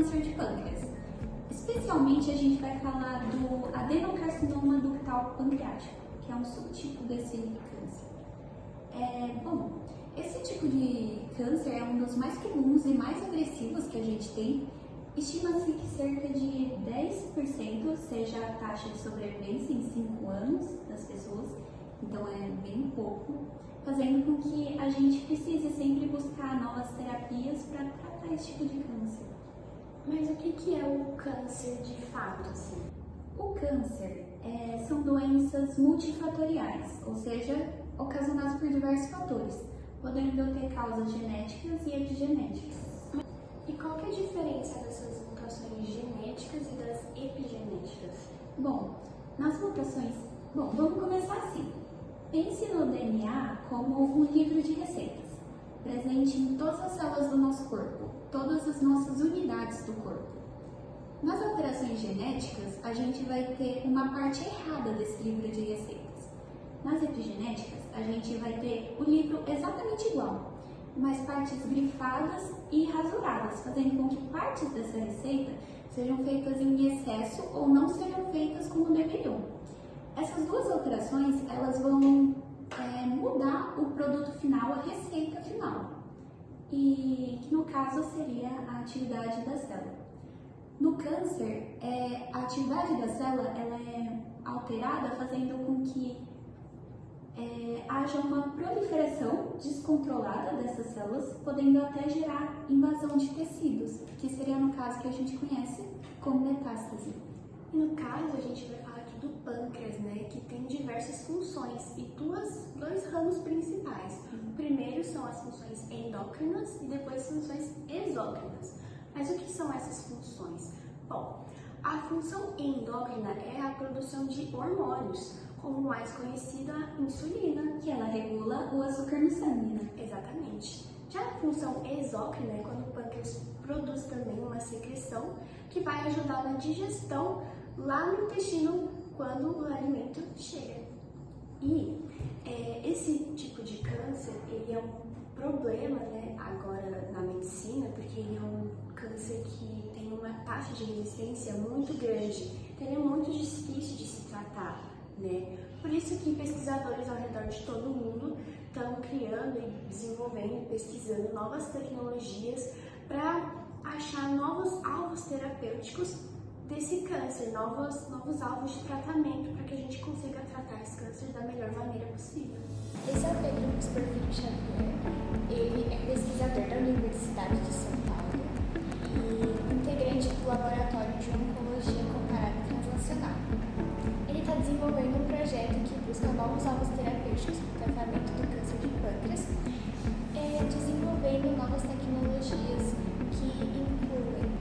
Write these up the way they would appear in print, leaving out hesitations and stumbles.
câncer de pâncreas. Especialmente a gente vai falar do adenocarcinoma ductal pancreático, que é um subtipo desse câncer. Esse tipo de câncer é um dos mais comuns e mais agressivos que a gente tem. Estima-se que cerca de 10% seja a taxa de sobrevivência em 5 anos das pessoas, então é bem pouco, fazendo com que a gente precise sempre buscar novas terapias para tratar esse tipo de câncer. Mas o que é o câncer de fato, assim? O câncer são doenças multifatoriais, ou seja, ocasionadas por diversos fatores, podendo ter causas genéticas e epigenéticas. E qual que é a diferença dessas mutações genéticas e das epigenéticas? Vamos começar assim. Pense no DNA como um livro de receitas, presente em todas as células do nosso corpo, todas as nossas unidades do corpo. Nas alterações genéticas, a gente vai ter uma parte errada desse livro de receitas. Nas epigenéticas, a gente vai ter o livro exatamente igual, mas partes grifadas e rasuradas, fazendo com que partes dessa receita sejam feitas em excesso ou não sejam feitas como deveriam. Essas duas alterações, elas vão mudar o produto final, a receita final, e que no caso seria a atividade da célula. No câncer, a atividade da célula ela é alterada, fazendo com que haja uma proliferação descontrolada dessas células, podendo até gerar invasão de tecidos, que seria no caso que a gente conhece como metástase. E no caso, a gente vai falar aqui do pâncreas, né, que tem diversas funções e dois ramos principais. O primeiro são as funções endócrinas e depois as funções exócrinas. Mas o que são essas funções? Bom, a função endócrina é a produção de hormônios, como mais conhecida a insulina, que ela regula o açúcar no sangue, né? Exatamente. Já a função exócrina é quando o pâncreas produz também uma secreção que vai ajudar na digestão lá no intestino quando o alimento chega. E esse tipo de câncer, ele é um problema, né, agora na medicina, porque ele é um câncer que tem uma taxa de resistência muito grande, então ele é muito difícil de se tratar, né? Por isso que pesquisadores ao redor de todo o mundo estão criando e desenvolvendo e pesquisando novas tecnologias para achar novos alvos terapêuticos desse câncer, novos alvos de tratamento para que a gente consiga tratar esse câncer da melhor maneira possível. Esse é o Pedro Luiz Porfírio Xavier. Ele é pesquisador da Universidade de São Paulo e integrante do Laboratório de Oncologia Comparada Translacional. Ele está desenvolvendo um projeto que busca novos alvos terapêuticos para o tratamento do câncer de pâncreas, desenvolvendo novas tecnologias que incluem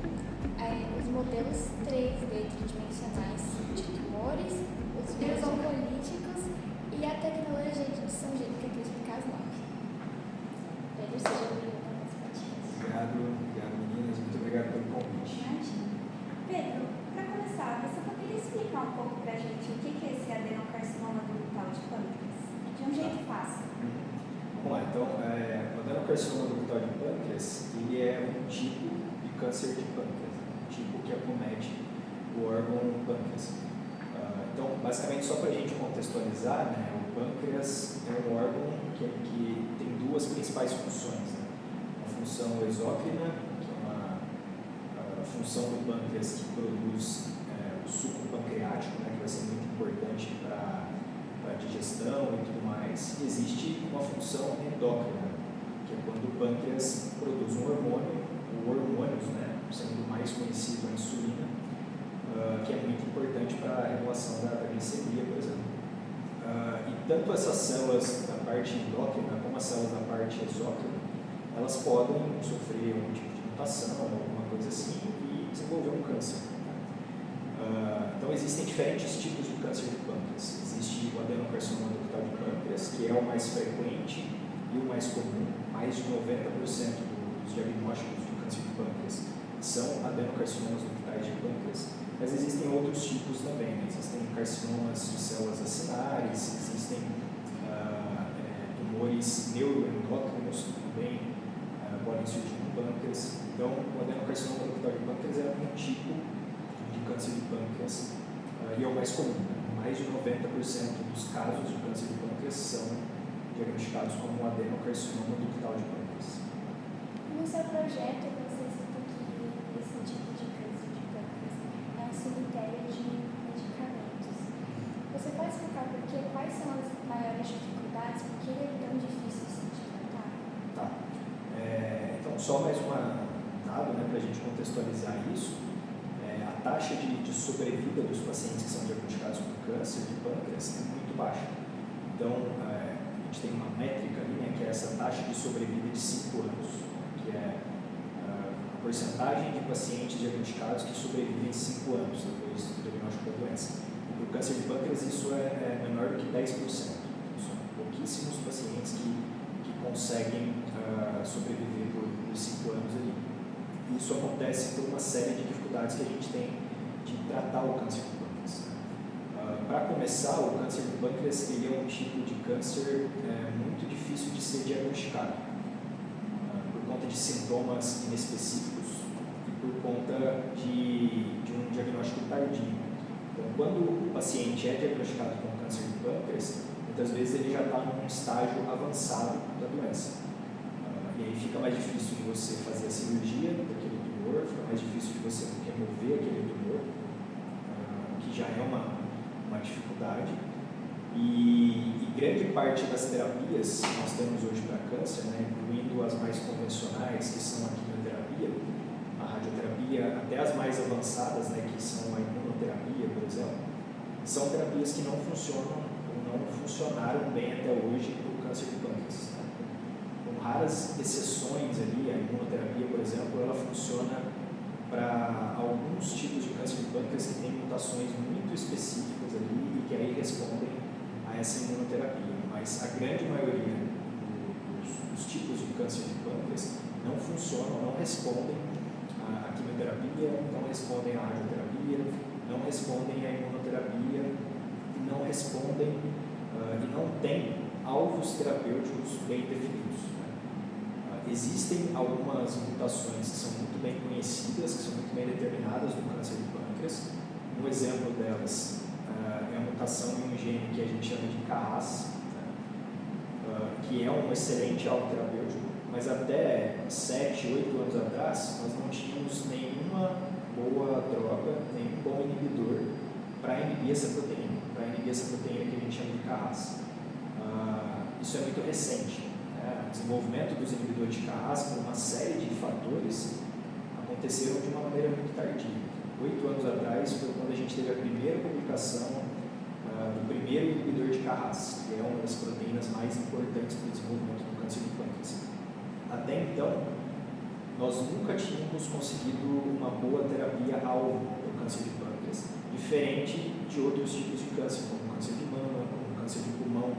os modelos 3D tridimensionais de tumores, os vírus oncolíticos e a tecnologia de edição gênica que eu explicar as 9. Pedro, seja bem-vindo ao nosso podcast. Obrigado meninas, muito obrigado pelo convite. Pedro, para começar, você poderia explicar um pouco para a gente o que é esse adenocarcinoma ductal de pâncreas? De um jeito fácil. Vamos lá, então, o adenocarcinoma ductal de pâncreas, ele é um tipo de câncer de pâncreas, um tipo que acomete o órgão pâncreas. Então, basicamente, só para a gente contextualizar, né, o pâncreas é um órgão que tem duas principais funções, né? A função exócrina, que é uma função do pâncreas que produz o suco pancreático, né, que vai ser muito importante para a digestão e tudo mais. E existe uma função endócrina, que é quando o pâncreas produz um hormônio, ou hormônios, né, sendo o mais conhecido a insulina, que é muito importante para a regulação da glicemia, por exemplo. E tanto essas células da parte endócrina como as células da parte exócrina, elas podem sofrer algum tipo de mutação, alguma coisa assim, e desenvolver um câncer. Então existem diferentes tipos de câncer de pâncreas. Existe o adenocarcinoma ductal de pâncreas, que é o mais frequente e o mais comum. Mais de 90% dos diagnósticos de câncer de pâncreas são adenocarcinomas ductais de pâncreas. Mas existem outros tipos também, né? Existem carcinomas de células acinares, existem tumores neuroendócrinos também podem surgir no pâncreas. Então, o adenocarcinoma ductal de pâncreas é um tipo de câncer de pâncreas e é o mais comum. Mais de 90% dos casos de câncer de pâncreas são diagnosticados como adenocarcinoma ductal de pâncreas. No seu projeto, você cita que esse tipo de câncer de pâncreas é um cemitério de medicamentos. Você pode explicar por quê? Quais são as maiores dificuldades? Por que ele é tão difícil assim, de tratar? Tá. Então, só mais um dado, né, para a gente contextualizar isso. A taxa de sobrevida dos pacientes que são diagnosticados com câncer de pâncreas é muito baixa. Então, a gente tem uma métrica ali, né, que é essa taxa de sobrevida de 5 anos, que é a porcentagem de pacientes diagnosticados que sobrevivem 5 anos depois do diagnóstico da doença. Para o câncer de pâncreas, isso é menor do que 10%. São pouquíssimos pacientes que conseguem sobreviver por 5 anos ali. Isso acontece por uma série de dificuldades que a gente tem de tratar o câncer de pâncreas. Para começar, o câncer de pâncreas ele é um tipo de câncer muito difícil de ser diagnosticado, por conta de sintomas inespecíficos e por conta de um diagnóstico tardio. Então, quando o paciente é diagnosticado com câncer de pâncreas, muitas vezes ele já está num estágio avançado da doença. E aí fica mais difícil de você fazer a cirurgia daquele tumor, fica mais difícil de você remover aquele tumor, que já é uma dificuldade. E grande parte das terapias que nós temos hoje para câncer, né, incluindo as mais convencionais, que são a quimioterapia, a radioterapia, até as mais avançadas, né, que são a imunoterapia, por exemplo, são terapias que não funcionam ou não funcionaram bem até hoje para o câncer de pâncreas. Com raras exceções ali, a imunoterapia, por exemplo, ela funciona para alguns tipos de câncer de pâncreas que têm mutações muito específicas ali e que aí respondem a essa imunoterapia. Mas a grande maioria dos tipos de câncer de pâncreas não funcionam, não respondem à quimioterapia, não respondem à radioterapia, não respondem à imunoterapia, não respondem e não têm alvos terapêuticos bem definidos. Existem algumas mutações que são muito bem conhecidas, que são muito bem determinadas no câncer de pâncreas. Um exemplo delas é a mutação em um gene que a gente chama de CARAS, que é um excelente alvo terapêutico, mas até 7, 8 anos atrás nós não tínhamos nenhuma boa droga, nenhum bom inibidor para inibir essa proteína, que a gente chama de CARAS. Isso é muito recente. O desenvolvimento dos inibidores de CARAS, por uma série de fatores, aconteceram de uma maneira muito tardia. 8 anos atrás foi quando a gente teve a primeira publicação do primeiro inibidor de CARAS, que é uma das proteínas mais importantes para o desenvolvimento do câncer de pâncreas. Até então, nós nunca tínhamos conseguido uma boa terapia-alvo para o câncer de pâncreas, diferente de outros tipos de câncer, como câncer de mama, como câncer de pulmão,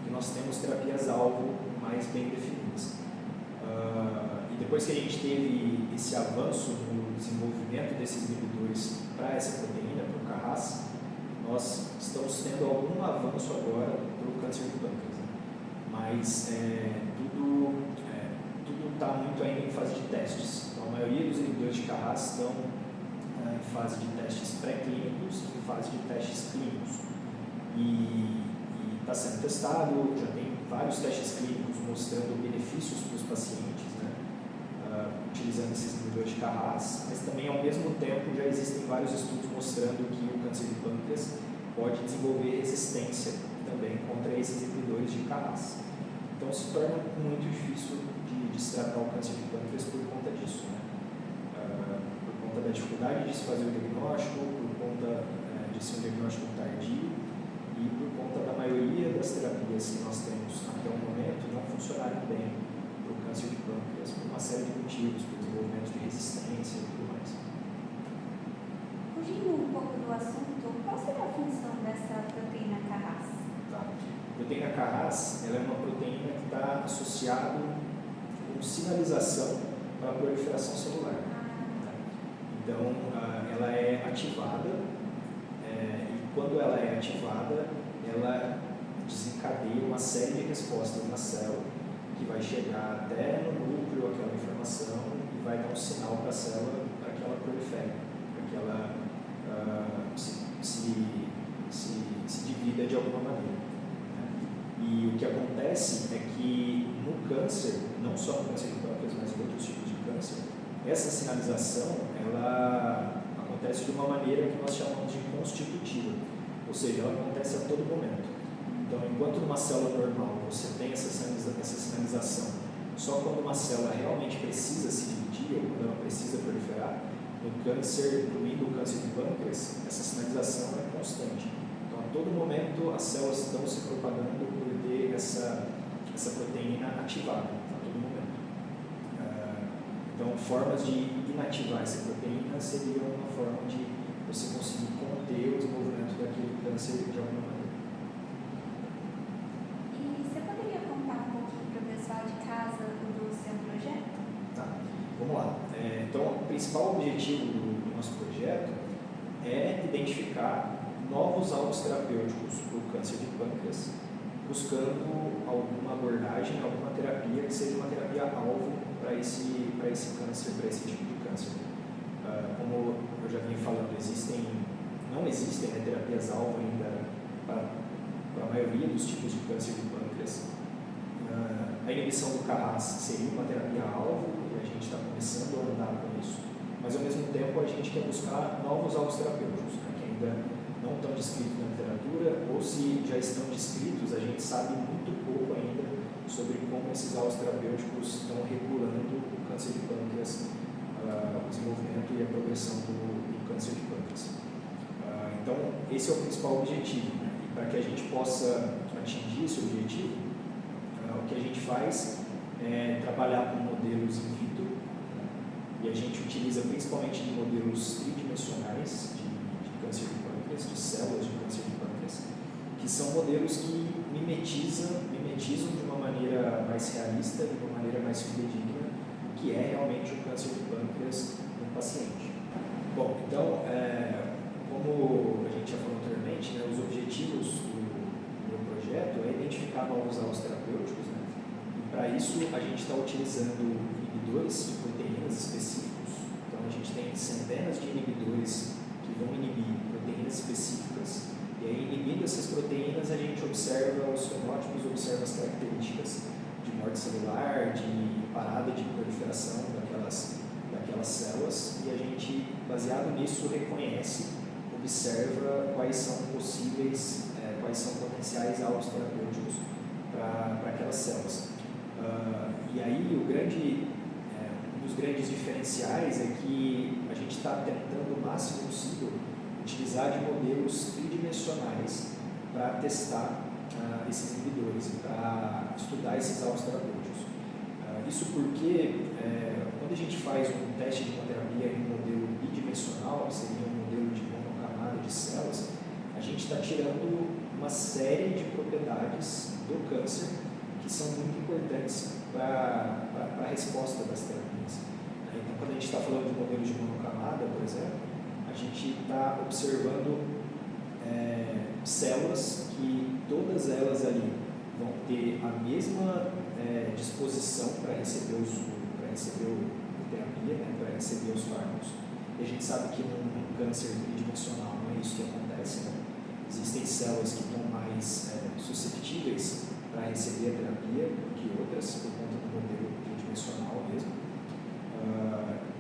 que nós temos terapias-alvo mais bem definidas. E depois que a gente teve esse avanço no desenvolvimento desses inibidores para essa proteína, para o CARAS, nós estamos tendo algum avanço agora para o câncer de pâncreas. Mas tudo está muito ainda em fase de testes. Então, a maioria dos inibidores de CARAS estão em fase de testes pré-clínicos e em fase de testes clínicos. E está sendo testado, já tem vários testes clínicos mostrando benefícios para os pacientes, né, utilizando esses inibidores de CARAS, mas também, ao mesmo tempo, já existem vários estudos mostrando que o câncer de pâncreas pode desenvolver resistência também contra esses inibidores de CARAS. Então, se torna muito difícil de se tratar o câncer de pâncreas por conta disso, né? Por conta da dificuldade de se fazer o diagnóstico, por conta de ser um diagnóstico tardio e por conta da maioria das terapias que nós temos até o momento não funcionarem bem para o câncer de pâncreas por uma série de motivos, por desenvolvimento de resistência e tudo mais. Fugindo um pouco do assunto, qual seria a função dessa proteína CARAS? Tá. A proteína CARAS ela é uma proteína que está associada com sinalização para a proliferação celular. Então, ela é ativada e quando ela é ativada, ela desencadeia uma série de respostas na célula que vai chegar até no núcleo aquela informação e vai dar um sinal para a célula para que ela prolifere, para que ela se divida de alguma maneira. E o que acontece é que no câncer, não só no câncer de pâncreas, mas em outros tipos de câncer, essa sinalização ela acontece de uma maneira que nós chamamos de constitutiva, ou seja, ela acontece a todo momento. Então, enquanto numa célula normal você tem essa sinalização só quando uma célula realmente precisa se dividir ou quando ela precisa proliferar, no câncer, incluindo o câncer de pâncreas, essa sinalização é constante. Então, a todo momento as células estão se propagando por ter essa proteína ativada, a todo momento. Então, formas de inativar essa proteína seria uma forma de você conseguir conter o desenvolvimento daquele câncer de alguma maneira. E você poderia contar um pouquinho para o pessoal de casa do seu projeto? Tá, vamos lá. Então, o principal objetivo do nosso projeto é identificar novos alvos terapêuticos para o câncer de pâncreas, buscando alguma abordagem, alguma terapia que seja uma terapia-alvo para esse câncer, para esse tipo de câncer. Como eu já vinha falando, não existem terapias-alvo ainda para a maioria dos tipos de câncer de pâncreas. A inibição do Carras seria uma terapia-alvo e a gente está começando a andar com isso, mas ao mesmo tempo a gente quer buscar novos alvos terapêuticos, que ainda não estão descritos na literatura, ou se já estão descritos, a gente sabe muito pouco ainda sobre como esses alvos terapêuticos estão regulando o câncer de pâncreas, o desenvolvimento e a progressão do câncer de pâncreas. Então, esse é o principal objetivo, e para que a gente possa atingir esse objetivo, o que a gente faz é trabalhar com modelos in vitro, e a gente utiliza principalmente modelos tridimensionais de câncer de pâncreas, de células de câncer de pâncreas, que são modelos que mimetizam de uma maneira mais realista, de uma maneira mais fidedigna, o que é realmente o câncer de pâncreas no paciente. Bom, então, como a gente já falou anteriormente, os objetivos do meu projeto é identificar novos alvos terapêuticos, e para isso a gente está utilizando inibidores de proteínas específicos. Então, a gente tem centenas de inibidores que vão inibir proteínas específicas, e aí, inibindo essas proteínas, a gente observa os fenótipos, observa as características de morte celular, de parada de proliferação daquelas células, e a gente, baseado nisso, reconhece, observa quais são possíveis, quais são potenciais alvos terapêuticos para aquelas células. E aí, um dos grandes diferenciais é que a gente está tentando o máximo possível utilizar de modelos tridimensionais para testar esses inibidores, para estudar esses alvos terapêuticos. Isso porque quando a gente faz um teste de uma terapia em um modelo bidimensional, que seria um modelo de monocamada de células, a gente está tirando uma série de propriedades do câncer que são muito importantes para a resposta das terapias. Então, quando a gente está falando de modelos de monocamada, por exemplo, a gente está observando células que todas elas ali vão ter a mesma disposição para receber a terapia, para receber os fármacos. E a gente sabe que num câncer tridimensional não é isso que acontece. Existem células que estão mais susceptíveis para receber a terapia do que outras, por conta do modelo tridimensional mesmo.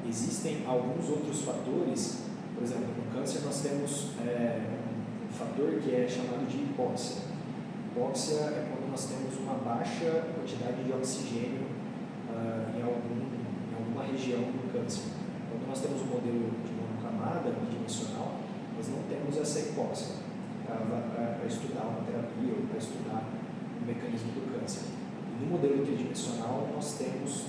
Existem alguns outros fatores. Por exemplo, no câncer nós temos um fator que é chamado de hipóxia. Hipóxia é quando nós temos uma baixa quantidade de oxigênio em alguma região do câncer. Quando nós temos um modelo de monocamada bidimensional, nós não temos essa hipóxia para estudar uma terapia ou para estudar o mecanismo do câncer. E no modelo tridimensional nós temos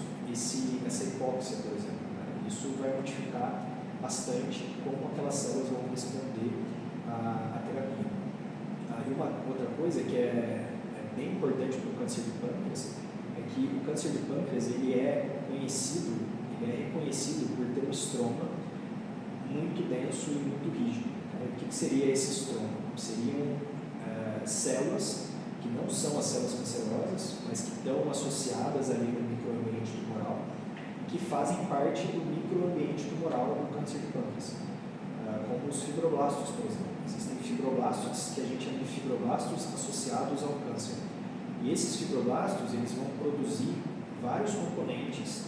essa hipóxia, por exemplo. Isso vai modificar bastante como aquelas células vão responder à terapia. E uma outra coisa que é bem importante para o câncer de pâncreas é que o câncer de pâncreas ele é reconhecido por ter um estroma muito denso e muito rígido. O que seria esse estroma? Seriam células que que não são as células cancerosas, mas que estão associadas ali no microambiente tumoral, que fazem parte do microambiente tumoral do câncer de pâncreas, como os fibroblastos, por exemplo. Existem fibroblastos que a gente chama de fibroblastos associados ao câncer. E esses fibroblastos, eles vão produzir vários componentes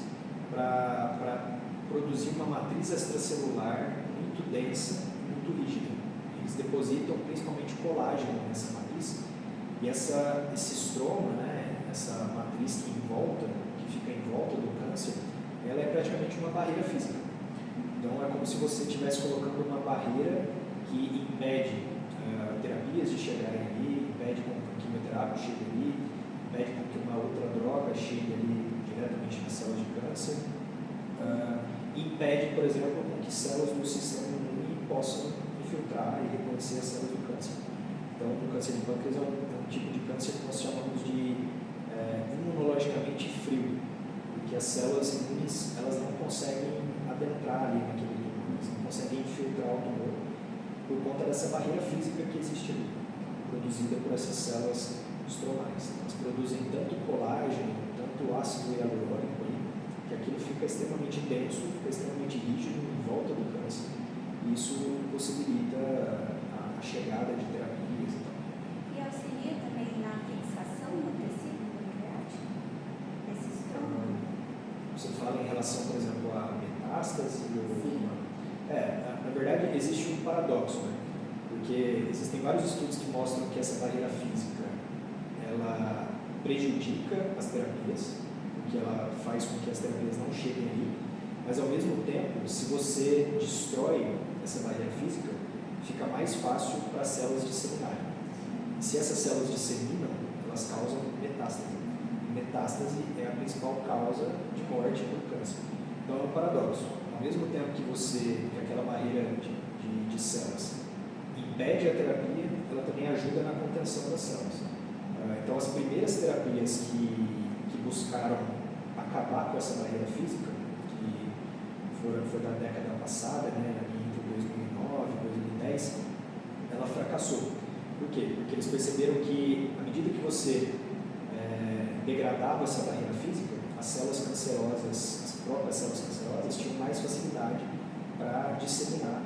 para produzir uma matriz extracelular muito densa, muito rígida. Eles depositam principalmente colágeno nessa matriz, e esse estroma, né, essa matriz que fica em volta do câncer, ela é praticamente uma barreira física. Então é como se você estivesse colocando uma barreira que impede terapias de chegarem ali, impede com que o quimioterápico chegue ali, impede com que uma outra droga chegue ali diretamente nas células de câncer, impede, por exemplo, com que células do sistema imune possam infiltrar e reconhecer as células do câncer. Então, o câncer de pâncreas é um tipo de câncer que nós chamamos de imunologicamente frio, porque as células imunes elas não conseguem adentrar ali naquele tumor, elas não conseguem infiltrar o tumor por conta dessa barreira física que existe ali, produzida por essas células estromais. Elas produzem tanto colágeno, tanto ácido hialurônico ali, que aquilo fica extremamente denso, fica extremamente rígido em volta do câncer, e isso impossibilita a chegada de terapias e tal. E auxilia também na fixação no tecido pancreático, desse estroma? Você fala em relação, por exemplo, a metástase? Sim. Na verdade, existe um paradoxo, né? Porque existem vários estudos que mostram que essa barreira física ela prejudica as terapias, porque ela faz com que as terapias não cheguem ali, mas ao mesmo tempo, se você destrói essa barreira física, fica mais fácil para as células disseminarem. E se essas células disseminam, elas causam metástase. E metástase é a principal causa de morte por câncer. Então é um paradoxo. Ao mesmo tempo que aquela barreira de células impede a terapia, ela também ajuda na contenção das células. Então as primeiras terapias que buscaram acabar com essa barreira física, que foi da década passada, né, entre 2009 e 2010, ela fracassou. Por quê? Porque eles perceberam que, à medida que você degradava essa barreira física, as células cancerosas, as próprias células cancerosas, tinham mais facilidade para disseminar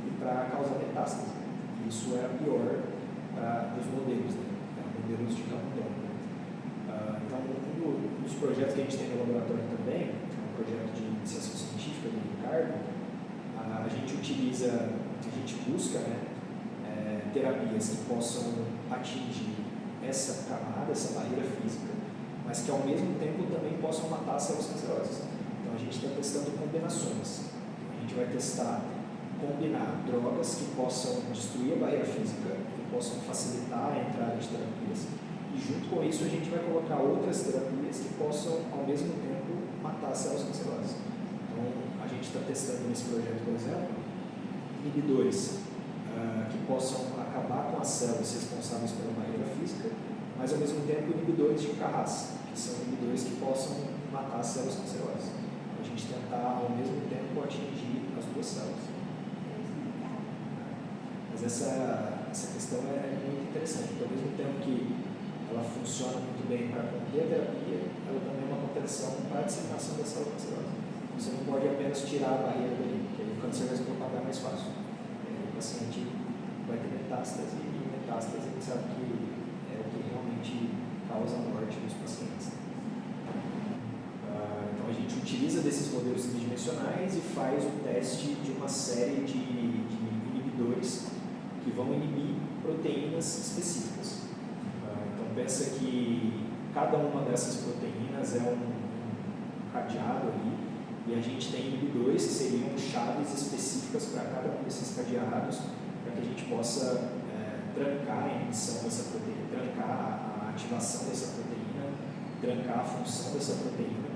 e para causar metástase. E isso era pior para os modelos, né? Modelos de campo tronco. Então, um dos projetos que a gente tem no laboratório também, é um projeto de iniciação científica do Ricardo, a gente busca, né, terapias que possam atingir essa camada, essa barreira física, mas que ao mesmo tempo também possam matar as células cancerosas. Então a gente está testando combinações. A gente vai combinar drogas que possam destruir a barreira física, que possam facilitar a entrada de terapias, e junto com isso a gente vai colocar outras terapias que possam ao mesmo tempo matar as células cancerosas. Então a gente está testando nesse projeto, por exemplo, inibidores que possam acabar com as células responsáveis pela barreira física, mas ao mesmo tempo inibidores de Carras, que são inibidores que possam matar as células cancerosas. A gente tentar ao mesmo tempo atingir as duas células. Mas essa questão é muito interessante, porque ao mesmo tempo que ela funciona muito bem para conter a terapia, ela também é uma contenção para a disseminação da célula cancerosa. Você não pode apenas tirar a barreira dali, porque aí o câncer vai se propagar mais fácil. O paciente vai ter metástase, e metástase a gente sabe que é o que realmente causa a morte dos pacientes. Então a gente utiliza desses modelos tridimensionais e faz o teste de uma série de inibidores que vão inibir proteínas específicas. Então pensa que cada uma dessas proteínas é um cadeado ali, e a gente tem inibidores que seriam chaves específicas para cada um desses cadeados, para que a gente possa trancar a inibição dessa proteína, trancar a ativação dessa proteína, trancar a função dessa proteína.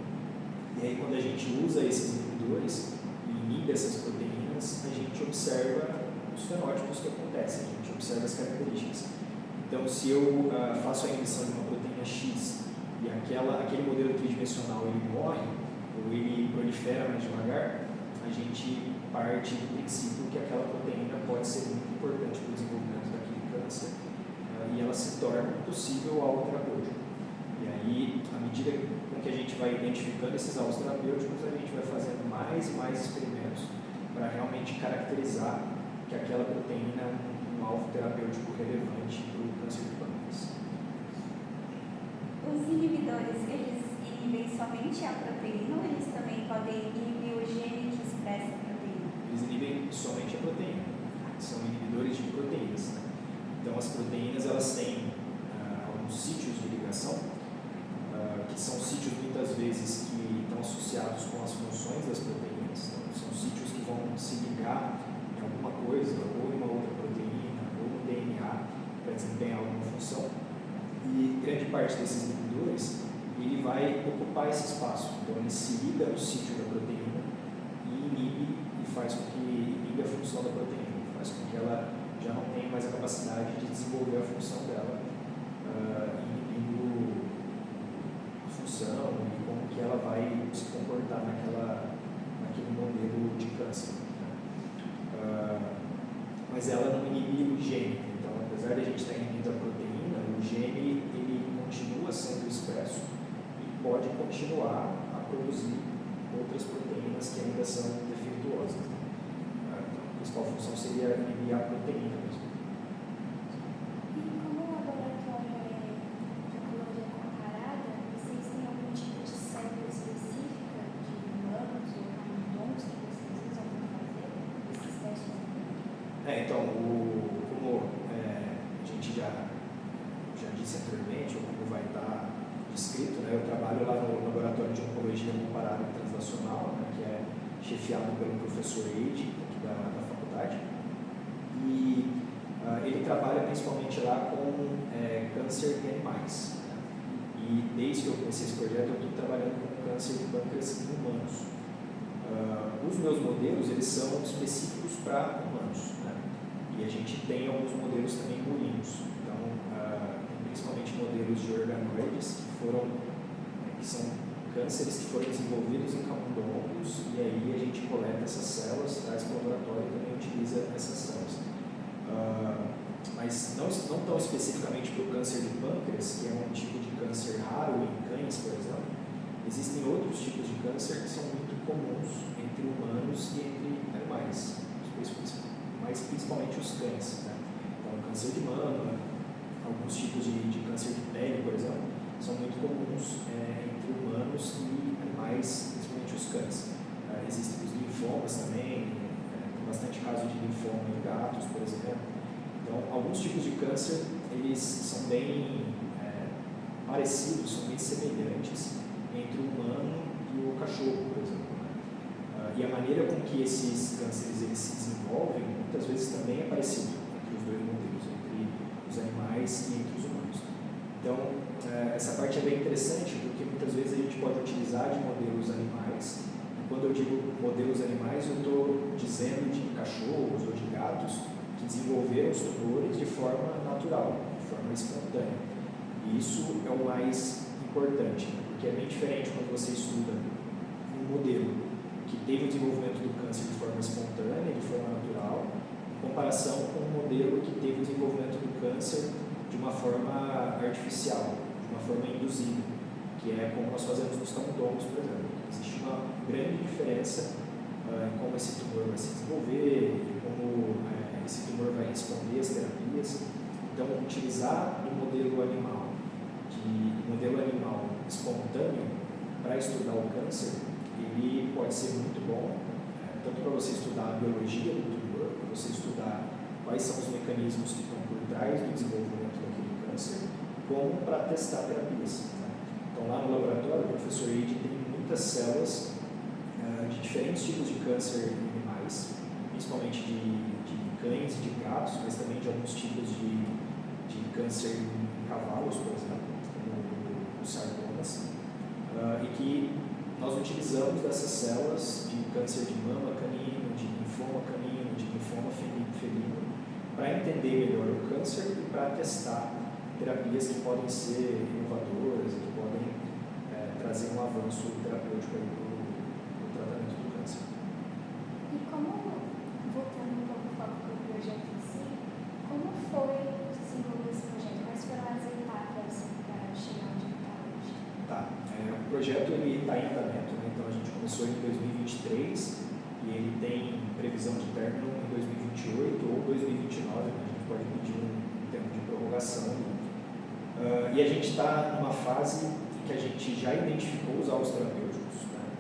E aí quando a gente usa esses inibidores e inibe essas proteínas, a gente observa os fenótipos que acontecem, a gente observa as características. Então se eu faço a inibição de uma proteína X e aquele modelo tridimensional ele morre, ou ele prolifera mais devagar, a gente parte do princípio que aquela proteína pode ser muito importante para o desenvolvimento daquele câncer e ela se torna possível o alvo terapêutico. E aí, à medida com que a gente vai identificando esses alvos terapêuticos, a gente vai fazendo mais e mais experimentos para realmente caracterizar que aquela proteína é um alvo terapêutico relevante para o câncer de pâncreas. Os inibidores, eles inibem somente a proteína ou eles também podem inibir o gene que expressa a proteína? Eles inibem somente a proteína, são inibidores de proteínas. Né? Então, as proteínas elas têm alguns sítios de ligação, que são sítios muitas vezes que estão associados com as funções das proteínas. Então, são sítios que vão se ligar em alguma coisa, ou em uma outra proteína, ou no DNA, para desempenhar alguma função. E grande parte desses inibidores, ele vai ocupar esse espaço. Então, ele se liga no sítio da proteína e inibe e faz com que inibe a função da proteína, faz com que ela já não tenha mais a capacidade de desenvolver a função dela, inibindo a função e como que ela vai se comportar naquele modelo de câncer. Mas ela não inibe o gene. Então, apesar de a gente estar inibindo a proteína, o gene ele continua sendo expresso e pode continuar a produzir outras proteínas que ainda são defeituosas. Então, a principal função seria inibir a proteína mesmo. E como o laboratório é de oncologia comparada, vocês têm algum tipo de célula específica de humanos ou camundongos que vocês usam para fazer esses testes? Então, como a gente já disse anteriormente, ou como vai estar descrito, né, eu trabalho lá no Laboratório de Oncologia Comparada e Translacional, né, que é chefiado pelo professor Eide, aqui da faculdade, e ele trabalha principalmente lá com câncer em animais. Né, e desde que eu comecei esse projeto, eu estou trabalhando com câncer de pâncreas em humanos. Os meus modelos, eles são específicos para humanos, né? E a gente tem alguns modelos também em bolinos. Então, tem principalmente modelos de organoides que são cânceres que foram desenvolvidos em camundongos, e aí a gente coleta essas células, traz para o laboratório e também utiliza essas células. Mas não tão especificamente para o câncer de pâncreas, que é um tipo de câncer raro em cães, por exemplo. Existem outros tipos de câncer que são muito comuns entre humanos e entre animais, mas principalmente os cães. Né? Então, câncer de mama, alguns tipos de câncer de pele, por exemplo, são muito comuns entre humanos e animais, principalmente os cães. Existem os linfomas também, tem bastante caso de linfoma em gatos, por exemplo. Então, alguns tipos de câncer, eles são bem parecidos, são bem semelhantes entre o humano e o cachorro, por exemplo. E a maneira com que esses cânceres eles se desenvolvem, muitas vezes também é parecido entre os dois modelos, entre os animais e entre os humanos. Então, essa parte é bem interessante, porque muitas vezes a gente pode utilizar de modelos animais. E quando eu digo modelos animais, eu estou dizendo de cachorros ou de gatos que desenvolveram os tumores de forma natural, de forma espontânea. E isso é o mais importante, né? Porque é bem diferente quando você estuda um modelo que teve o desenvolvimento do câncer de forma espontânea, de forma natural, em comparação com um modelo que teve o desenvolvimento do câncer de uma forma artificial, de uma forma induzida, que é como nós fazemos nos camundongos, por exemplo. Existe uma grande diferença em como esse tumor vai se desenvolver, em como esse tumor vai responder às terapias. Então, utilizar do modelo animal espontâneo para estudar o câncer, ele pode ser muito bom, tanto para você estudar a biologia do tumor, para você estudar quais são os mecanismos que estão por trás do desenvolvimento daquele câncer, como para testar terapias. Né? Então, lá no laboratório, o professor Eide tem muitas células de diferentes tipos de câncer em animais, principalmente de cães e de gatos, mas também de alguns tipos de câncer em cavalos, por exemplo, como os sarcomas, e que nós utilizamos dessas células de câncer de mama canino, de linfoma canino, de linfoma felino, para entender melhor o câncer e para testar terapias que podem ser inovadoras e que podem trazer um avanço terapêutico no tratamento do câncer. E como, voltando um pouco ao foco do projeto em si, como foi desenvolver esse projeto? projeto está em andamento, né? Então a gente começou em 2023 e ele tem previsão de término em 2028 ou 2029, né? A gente pode pedir um tempo de prorrogação. E a gente está numa fase em que a gente já identificou os alvos terapêuticos, né?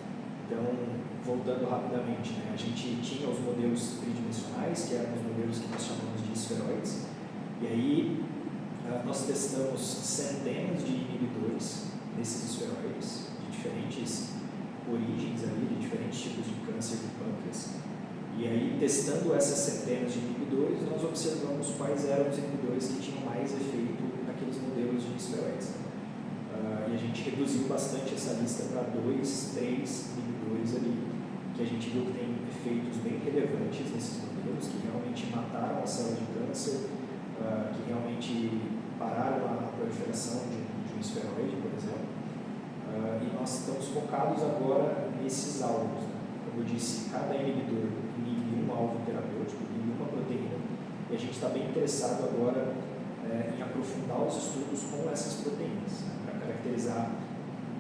Então, voltando rapidamente, né? A gente tinha os modelos tridimensionais, que eram os modelos que nós chamamos de esferoides, e aí nós testamos centenas de inibidores desses esferoides, de diferentes origens ali, de diferentes tipos de câncer de pâncreas. E aí, testando essas centenas de inibidores, nós observamos quais eram os inibidores que tinham mais efeito naqueles modelos de esferoides. E a gente reduziu bastante essa lista para 2, 3 inibidores ali, que a gente viu que tem efeitos bem relevantes nesses modelos, que realmente mataram a célula de câncer, que realmente pararam a proliferação de um esferoide, por exemplo. E nós estamos focados agora nesses alvos, né? Como eu disse, cada inibidor inibe um alvo terapêutico, inibe uma proteína, e a gente está bem interessado agora em aprofundar os estudos com essas proteínas, né? Para caracterizar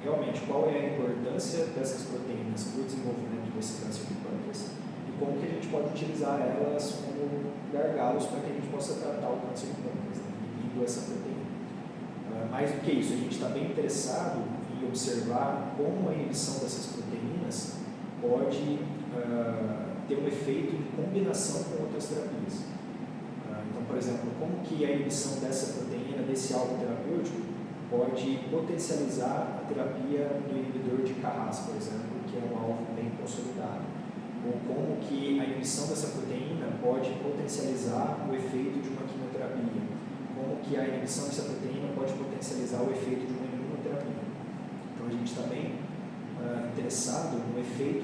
realmente qual é a importância dessas proteínas para o desenvolvimento desse câncer de pâncreas e como que a gente pode utilizar elas como gargalos para que a gente possa tratar o câncer de pâncreas, né? Inibindo essa proteína. Mais do que isso, a gente está bem interessado em observar como a inibição dessas proteínas pode ter um efeito de combinação com outras terapias. Então, por exemplo, como que a inibição dessa proteína, desse alvo terapêutico, pode potencializar a terapia do inibidor de Carras, por exemplo, que é um alvo bem consolidado. Ou como que a inibição dessa proteína pode potencializar o efeito de uma quimioterapia. Como que a inibição dessa proteína pode potencializar o efeito de uma imunoterapia. Então, a gente está bem interessado no efeito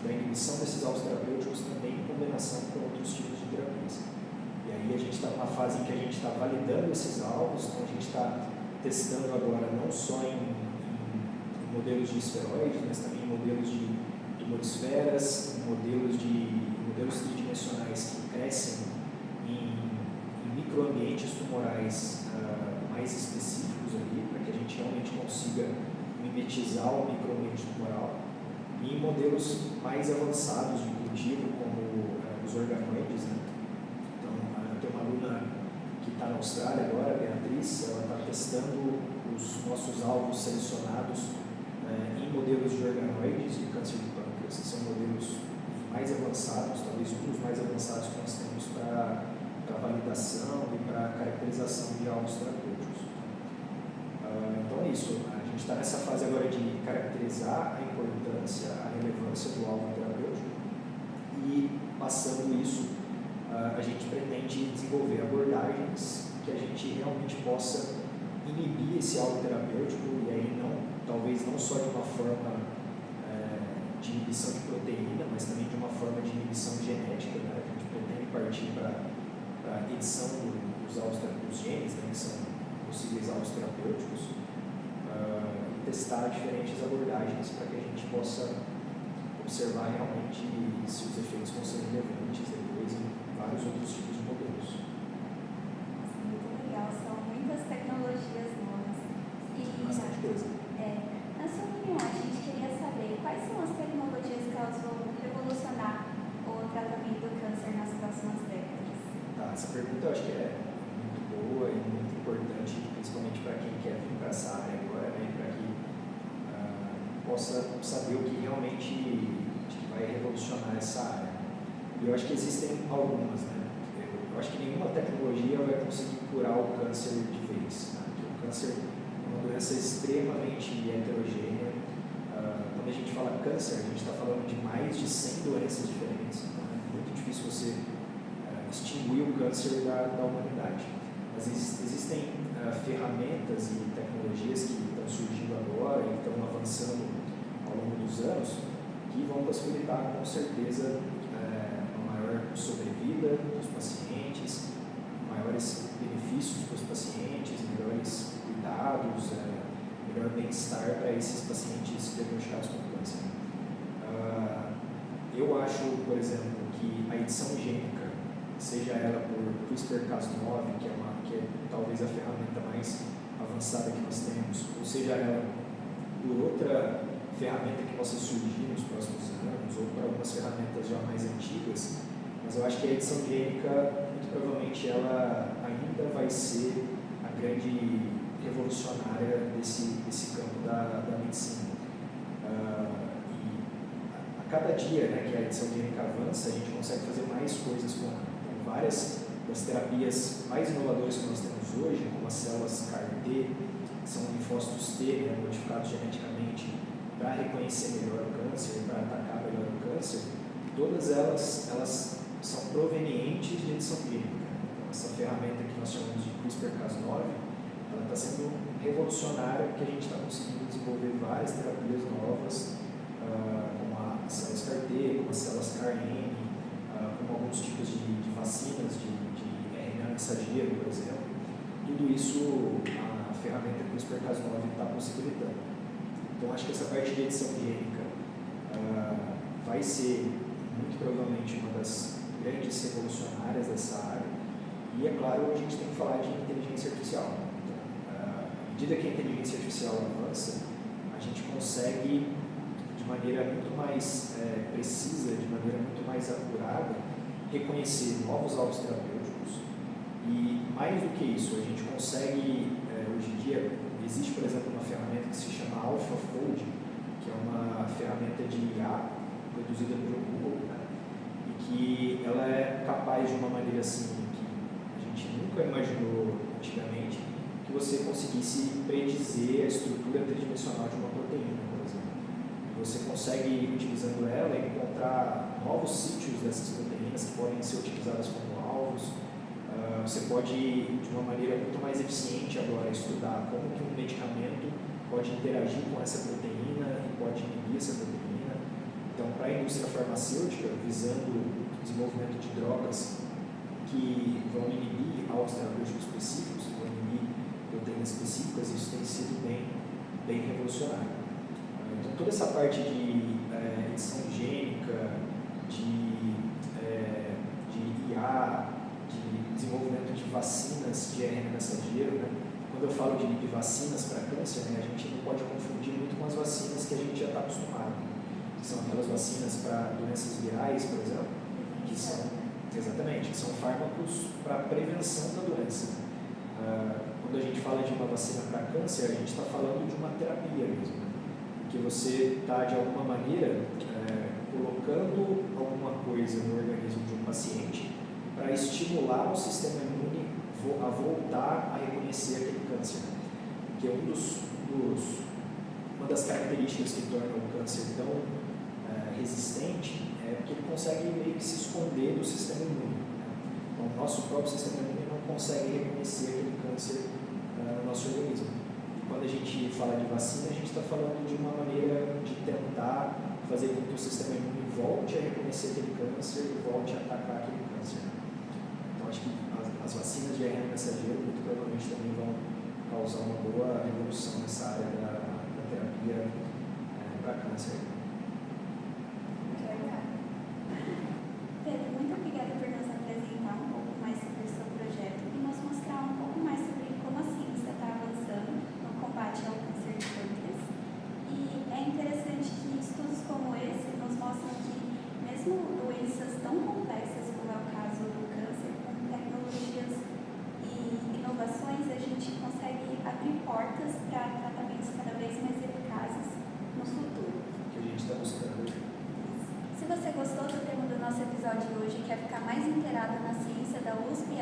da inibição desses alvos terapêuticos também em combinação com outros tipos de terapias. E aí a gente está numa fase em que a gente está validando esses alvos, então a gente está testando agora não só em modelos de esferoides, mas também em modelos de tumoresferas, modelos tridimensionais que crescem em microambientes tumorais mais específicos ali, para que a gente realmente consiga mimetizar o microambiente tumoral, e em modelos mais avançados de cultivo, como os organoides, né? Então, tem uma aluna que está na Austrália agora, a Beatriz, ela está testando os nossos alvos selecionados em modelos de organoides de câncer de pâncreas. Esses são modelos mais avançados, talvez um dos mais avançados que nós temos para validação e para caracterização de alvos terapêuticos. Então é isso, a gente está nessa fase agora de caracterizar a importância, a relevância do alvo terapêutico, e passando isso, a gente pretende desenvolver abordagens que a gente realmente possa inibir esse alvo terapêutico, e aí talvez não só de uma forma de inibição de proteína, mas também de uma forma de inibição genética, né? A gente pretende partir para a edição dos genes, né, que são possíveis alvos terapêuticos, e testar diferentes abordagens para que a gente possa observar realmente se os efeitos vão ser relevantes depois em vários outros tipos de modelos. Muito legal, são muitas tecnologias novas. Bastante coisa. Na sua opinião, a gente queria saber quais são as tecnologias que elas vão revolucionar o tratamento do câncer nas próximas décadas? Essa pergunta eu acho que é muito boa e muito importante, principalmente para quem quer vir para essa área agora, né, para que possa saber o que realmente vai revolucionar essa área. E eu acho que existem algumas, né? Eu acho que nenhuma tecnologia vai conseguir curar o câncer de vez, né? Porque o câncer é uma doença extremamente heterogênea. Quando a gente fala câncer, a gente está falando de mais de 100 doenças diferentes, então é muito difícil você extinguir o câncer da humanidade. Mas existem ferramentas e tecnologias que estão surgindo agora e estão avançando ao longo dos anos, que vão possibilitar com certeza uma maior sobrevida dos pacientes, maiores benefícios para os pacientes, melhores cuidados, melhor bem-estar para esses pacientes diagnosticados com câncer. Eu acho, por exemplo, que a edição gênica, seja ela por CRISPR-Cas9, que é talvez a ferramenta mais avançada que nós temos, ou seja ela por outra ferramenta que possa surgir nos próximos anos, ou para algumas ferramentas já mais antigas, mas eu acho que a edição gênica, muito provavelmente, ela ainda vai ser a grande revolucionária desse campo da medicina. E a cada dia, né, que a edição gênica avança, a gente consegue fazer mais coisas com ela. Então, várias das terapias mais inovadoras que nós temos hoje, como as células CAR-T, que são linfócitos T, né, modificados geneticamente para reconhecer melhor o câncer, para atacar melhor o câncer, todas elas são provenientes de edição gênica. Então, essa ferramenta que nós chamamos de CRISPR-Cas9, ela está sendo revolucionária, porque a gente está conseguindo desenvolver várias terapias novas, como as células CAR-T, como as células CAR-N, como alguns tipos de vacinas de RNA mensageiro, por exemplo. Tudo isso a ferramenta CRISPR-Cas9 está possibilitando. Então, acho que essa parte de edição gênica vai ser, muito provavelmente, uma das grandes revolucionárias dessa área. E, é claro, a gente tem que falar de inteligência artificial. Então, à medida que a inteligência artificial avança, a gente consegue, de maneira muito mais precisa, de maneira muito mais apurada, reconhecer novos alvos terapêuticos. E, mais do que isso, a gente consegue, hoje em dia, existe, por exemplo, uma ferramenta que se chama AlphaFold, que é uma ferramenta de IA produzida pelo Google, né? E que ela é capaz, de uma maneira assim, que a gente nunca imaginou antigamente, que você conseguisse predizer a estrutura tridimensional de uma proteína, por exemplo. E você consegue, utilizando ela, encontrar novos sítios dessas proteínas que podem ser utilizadas como alvos. Você pode, de uma maneira muito mais eficiente agora, estudar como que um medicamento pode interagir com essa proteína e pode inibir essa proteína. Então, para a indústria farmacêutica, visando o desenvolvimento de drogas que vão inibir alvos terapêuticos específicos, vão inibir proteínas específicas, isso tem sido bem revolucionário. Então, toda essa parte de edição gênica, de IA, de desenvolvimento de vacinas de RNA mensageiro, né? Quando eu falo de vacinas para câncer, né, a gente não pode confundir muito com as vacinas que a gente já está acostumado, que são aquelas vacinas para doenças virais, por exemplo, que são, exatamente, que são fármacos para prevenção da doença. Quando a gente fala de uma vacina para câncer, a gente está falando de uma terapia mesmo, né? Que você está, de alguma maneira, colocando alguma coisa no organismo de um paciente para estimular o sistema imune a voltar a reconhecer aquele câncer. Porque uma das características que torna o câncer tão resistente é porque ele consegue meio que se esconder do sistema imune. Então, o nosso próprio sistema imune não consegue reconhecer aquele câncer no nosso organismo. E quando a gente fala de vacina, a gente está falando de uma maneira de tentar fazer com que o sistema imune volte a reconhecer aquele câncer e volte a atacar aquele câncer. Então, acho que as vacinas de RNA mensageiro muito provavelmente também vão causar uma boa revolução nessa área da terapia para câncer. Muito legal. Pedro, muito obrigada por nos apresentar um pouco mais sobre o seu projeto e nos mostrar um pouco mais sobre como a ciência está avançando no combate ao câncer de pâncreas. E é interessante que estudos como esse nos mostram que, mesmo doenças tão complexas como é o caso do câncer, com tecnologias e inovações, a gente consegue abrir portas para tratamentos cada vez mais eficazes no futuro. Que a gente está buscando. Se você gostou do tema do nosso episódio de hoje e quer ficar mais inteirado na ciência da USP e